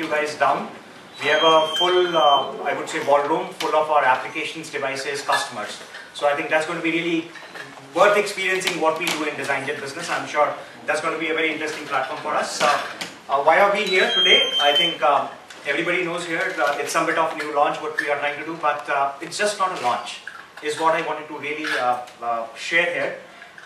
you guys down. We have a full, I would say, ballroom full of our applications, devices, customers. So I think that's going to be really worth experiencing what we do in DesignJet business. I'm sure that's going to be a very interesting platform for us. Why are we here today? I think everybody knows here it's some bit of new launch what we are trying to do, but it's just not a launch, is what I wanted to really share here.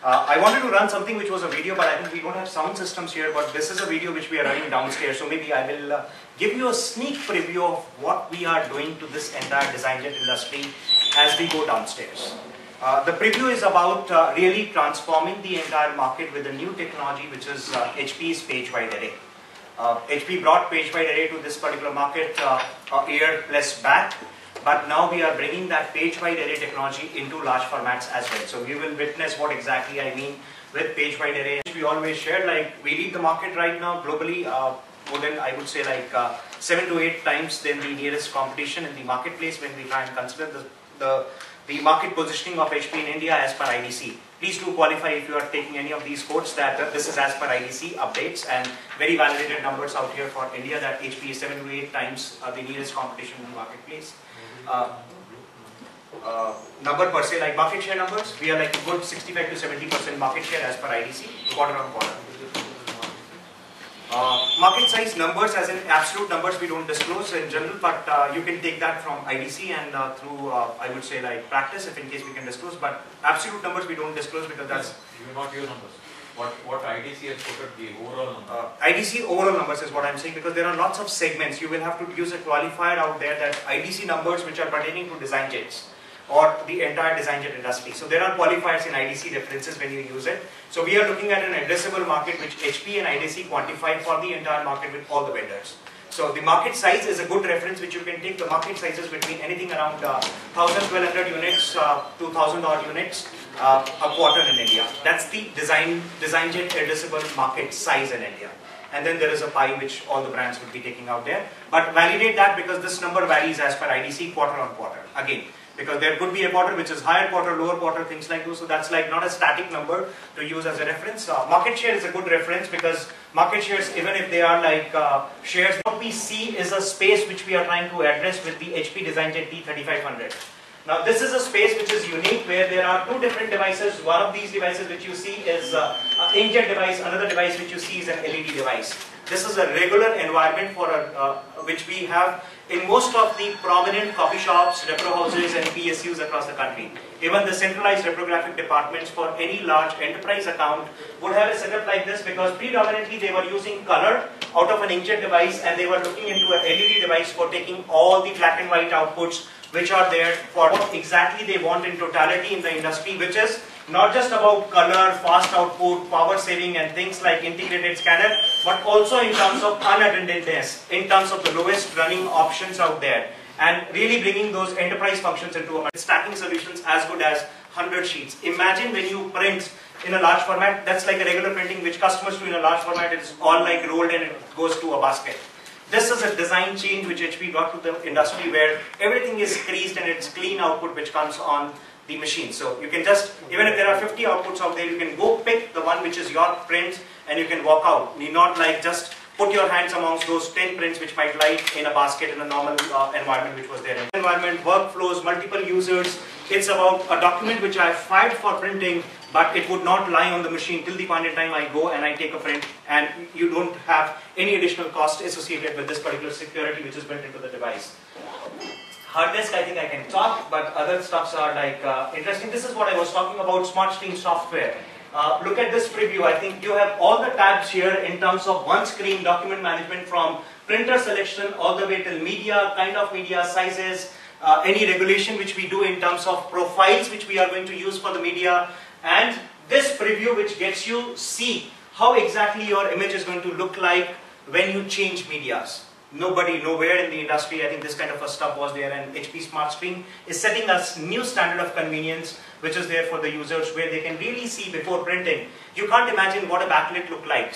I wanted to run something which was a video, but I think we don't have sound systems here, but this is a video which we are running downstairs, so maybe I will give you a sneak preview of what we are doing to this entire DesignJet industry as we go downstairs. The preview is about really transforming the entire market with a new technology which is HP's page wide array. HP brought page wide array to this particular market a year plus back. But now we are bringing that page wide array technology into large formats as well. So we will witness what exactly I mean with page wide array. We always share, like, we lead the market right now globally, more than, I would say, like 7 to 8 times than the nearest competition in the marketplace when we try and consider the market positioning of HP in India as per IDC. Please do qualify if you are taking any of these quotes that this is as per IDC updates and very validated numbers out here for India that HP is 7 to 8 times the nearest competition in the marketplace. Number per se, like market share numbers, we are like a good 65 to 70% market share as per IDC, quarter on quarter. Market size numbers, as in absolute numbers, we don't disclose in general, but you can take that from IDC and through, I would say, like practice, if in case we can disclose, but absolute numbers we don't disclose because that's... You will not use numbers. What IDC has put at the overall number? IDC overall numbers is what I'm saying, because there are lots of segments. You will have to use a qualifier out there that IDC numbers which are pertaining to DesignJets or the entire DesignJet industry. So there are qualifiers in IDC references when you use it. So we are looking at an addressable market which HP and IDC quantify for the entire market with all the vendors. So the market size is a good reference which you can take. The market sizes between anything around 1,000-1,200 units to 1,000 odd units a quarter in India. That's the DesignJet addressable market size in India. And then there is a pie which all the brands will be taking out there. But validate that because this number varies as per IDC quarter on quarter. Again, because there could be a quarter which is higher quarter, lower quarter, things like those. So that's like not a static number to use as a reference. Market share is a good reference because market shares, even if they are like shares, what we see is a space which we are trying to address with the HP DesignJet T3500. Now this is a space which is unique where there are two different devices. One of these devices which you see is an inkjet device, another device which you see is an LED device. This is a regular environment for which we have in most of the prominent coffee shops, repro houses and PSUs across the country. Even the centralized reprographic departments for any large enterprise account would have a setup like this because predominantly they were using color out of an inkjet device and they were looking into an LED device for taking all the black and white outputs which are there for what exactly they want in totality in the industry, which is not just about color, fast output, power saving and things like integrated scanner, but also in terms of unattendedness, in terms of the lowest running options out there and really bringing those enterprise functions into a stacking solutions as good as 100 sheets. Imagine when you print in a large format, that's like a regular printing which customers do in a large format, it's all like rolled and it goes to a basket. This is a design change which HP brought to the industry where everything is creased and it's clean output which comes on the machine. So you can just, even if there are 50 outputs out there, you can go pick the one which is your print and you can walk out. You need not like just put your hands amongst those 10 prints which might lie in a basket in a normal environment which was there. Environment, workflows, multiple users. It's about a document which I filed for printing, but it would not lie on the machine till the point in time I go and I take a print, and you don't have any additional cost associated with this particular security which is built into the device. Hard disk, I think I can talk, but other stuffs are like interesting. This is what I was talking about, SmartStream software. Look at this preview. I think you have all the tabs here in terms of one screen document management from printer selection all the way till media, kind of media, sizes, any regulation which we do in terms of profiles which we are going to use for the media, and this preview which gets you see how exactly your image is going to look like when you change medias. Nowhere in the industry, I think this kind of a stuff was there, and HP SmartStream is setting us new standard of convenience which is there for the users where they can really see before printing. You can't imagine what a backlit look like.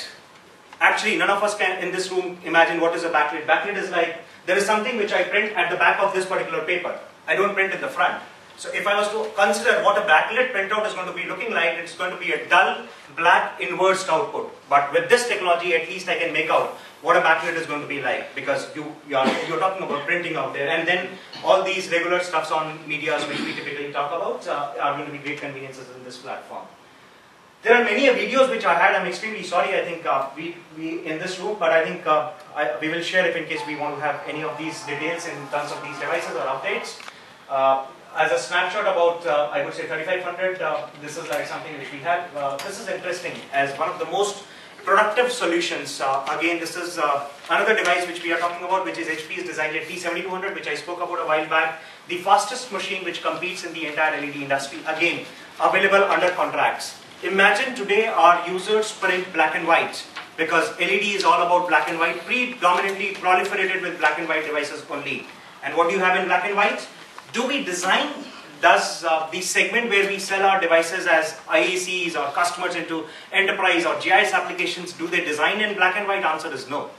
Actually, none of us can in this room imagine what is a backlit. Backlit is like, there is something which I print at the back of this particular paper. I don't print in the front. So if I was to consider what a backlit printout is going to be looking like, it's going to be a dull, black, inversed output. But with this technology, at least I can make out what a backlit is going to be like, because you're talking about printing out there. And then all these regular stuffs on medias which we typically talk about are going to be great conveniences in this platform. There are many videos which I had. I'm extremely sorry. I think we in this room, but I think we will share if in case we want to have any of these details in terms of these devices or updates. As a snapshot about, I would say 3500, this is like something which we have. This is interesting as one of the most productive solutions. Again, this is another device which we are talking about, which is HP's DesignJet T7200, which I spoke about a while back. The fastest machine which competes in the entire LED industry. Again, available under contracts. Imagine today our users print black and white, because LED is all about black and white, predominantly proliferated with black and white devices only. And what do you have in black and white? Do we design, does the segment where we sell our devices as IECs or customers into enterprise or GIS applications, do they design in black and white? Answer is no.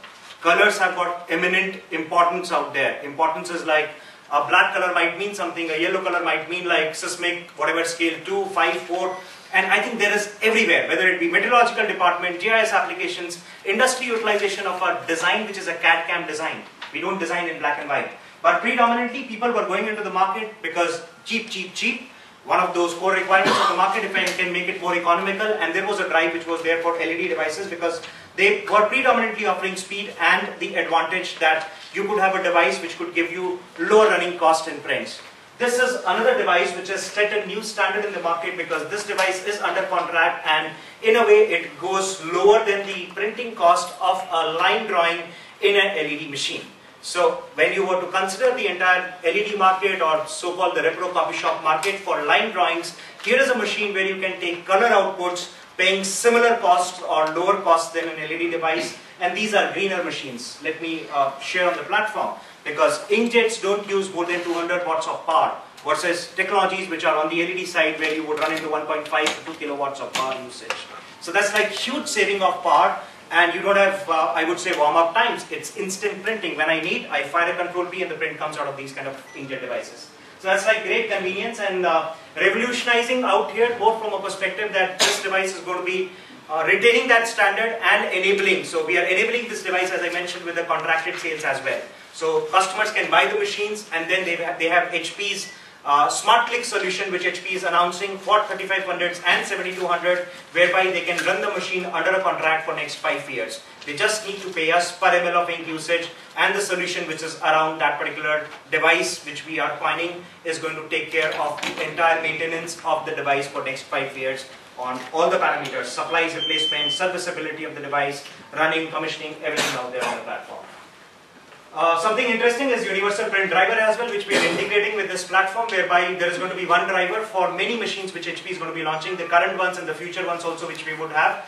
Colors have got eminent importance out there. Importance is like a black color might mean something, a yellow color might mean like seismic, whatever scale, 2, 5, 4. And I think there is everywhere, whether it be meteorological department, GIS applications, industry utilization of our design, which is a CAD/CAM design. We don't design in black and white. But predominantly people were going into the market because cheap, cheap, cheap. One of those core requirements of the market, if I can make it more economical, and there was a drive which was there for LED devices because they were predominantly offering speed and the advantage that you could have a device which could give you lower running cost in prints. This is another device which has set a new standard in the market because this device is under contract and in a way it goes lower than the printing cost of a line drawing in an LED machine. So when you were to consider the entire LED market or so-called the repro copy shop market for line drawings, here is a machine where you can take color outputs paying similar costs or lower costs than an LED device, and these are greener machines. Let me share on the platform, because inkjets don't use more than 200 watts of power versus technologies which are on the LED side where you would run into 1.5 to 2 kilowatts of power usage. So that's like huge saving of power. And you don't have, I would say, warm-up times. It's instant printing. When I need, I fire a control P and the print comes out of these kind of inkjet devices. So that's like great convenience and revolutionizing out here, both from a perspective that this device is going to be retaining that standard and enabling. So we are enabling this device, as I mentioned, with the contracted sales as well. So customers can buy the machines and then they have HP's Smart Click solution, which HP is announcing for 3500s and 7200, whereby they can run the machine under a contract for next 5 years. They just need to pay us per ml of ink usage, and the solution which is around that particular device which we are planning is going to take care of the entire maintenance of the device for next 5 years on all the parameters: supplies, replacement, serviceability of the device, running, commissioning, everything out there on the platform. Something interesting is Universal Print Driver as well, which we are integrating with this platform, whereby there is going to be one driver for many machines which HP is going to be launching, the current ones and the future ones also which we would have.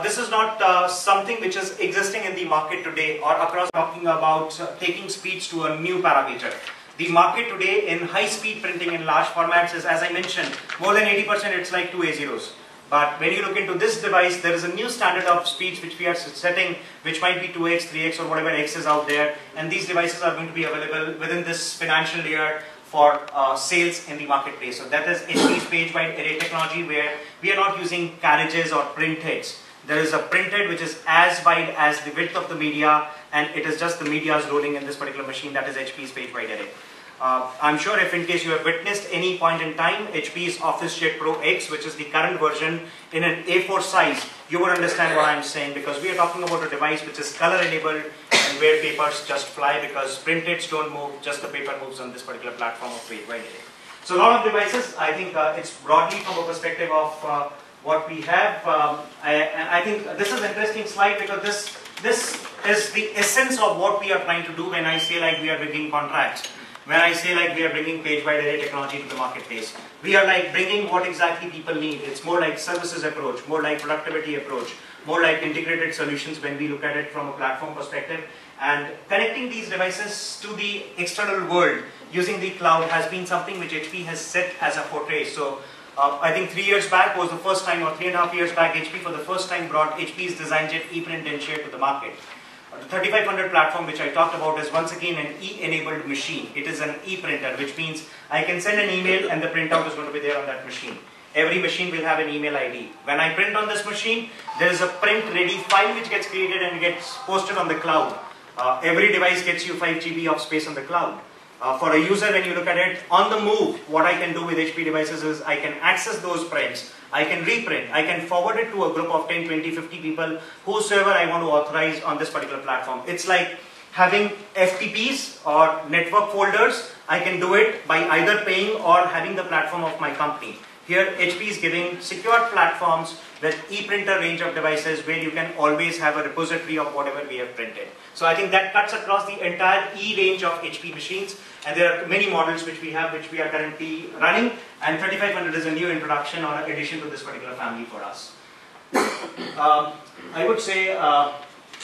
This is not something which is existing in the market today or across, talking about taking speeds to a new parameter. The market today in high-speed printing in large formats is, as I mentioned, more than 80% it's like 2 A0s. But when you look into this device, there is a new standard of speeds which we are setting, which might be 2x, 3x or whatever x is out there. And these devices are going to be available within this financial year for sales in the marketplace. So that is HP's page wide array technology, where we are not using carriages or print heads. There is a print head which is as wide as the width of the media, and it is just the medias rolling in this particular machine. That is HP's page wide array. I'm sure if in case you have witnessed any point in time HP's OfficeJet Pro X, which is the current version in an A4 size, you would understand what I'm saying, because we are talking about a device which is color enabled and where papers just fly, because printheads don't move, just the paper moves on this particular platform of page wide array. So a lot of devices, I think it's broadly from a perspective of what we have. I think this is an interesting slide, because this is the essence of what we are trying to do when I say like we are bringing contracts. When I say like we are bringing page wide array technology to the marketplace, we are like bringing what exactly people need. It's more like services approach, more like productivity approach, more like integrated solutions when we look at it from a platform perspective. And connecting these devices to the external world using the cloud has been something which HP has set as a forte. So I think 3 years back was the first time, or 3.5 years back, HP for the first time brought HP's DesignJet ePrint and Share to the market. The 3500 platform which I talked about is once again an e-enabled machine. It is an e-printer, which means I can send an email and the printout is going to be there on that machine. Every machine will have an email ID. When I print on this machine, there is a print ready file which gets created and gets posted on the cloud. Every device gets you 5 GB of space on the cloud. For a user, when you look at it on the move, what I can do with HP devices is I can access those prints, I can reprint, I can forward it to a group of 10, 20, 50 people, whosoever I want to authorize on this particular platform. It's like having FTPs or network folders. I can do it by either paying or having the platform of my company. Here HP is giving secure platforms with e-printer range of devices where you can always have a repository of whatever we have printed. So I think that cuts across the entire E range of HP machines, and there are many models which we have, which we are currently running, and 3500 is a new introduction or addition to this particular family for us. I would say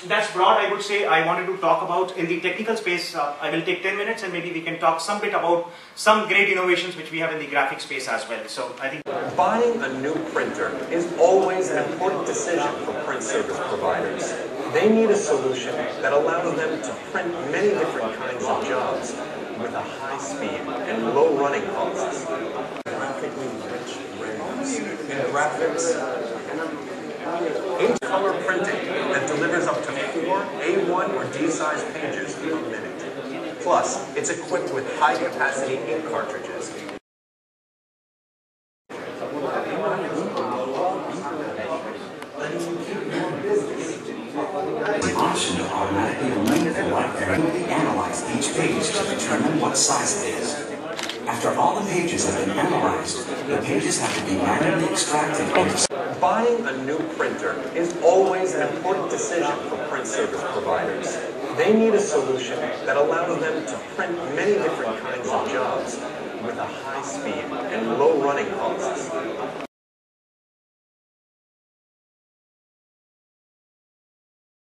that's broad. I would say I wanted to talk about in the technical space. I will take 10 minutes and maybe we can talk some bit about some great innovations which we have in the graphic space as well. So I think buying a new printer is always an important decision for print service providers. They need a solution that allows them to print many different kinds of jobs with a high speed and low running costs. Graphically rich renders and graphics. Color printing that delivers up to 4 A1 or D-size pages per minute. Plus, it's equipped with high-capacity ink cartridges. The option to automatically link the light manually analyze each page to determine what size it is. After all the pages have been analyzed, the pages have to be manually extracted. Buying a new printer is always an important decision for print service providers. They need a solution that allows them to print many different kinds of jobs with a high speed and low running costs.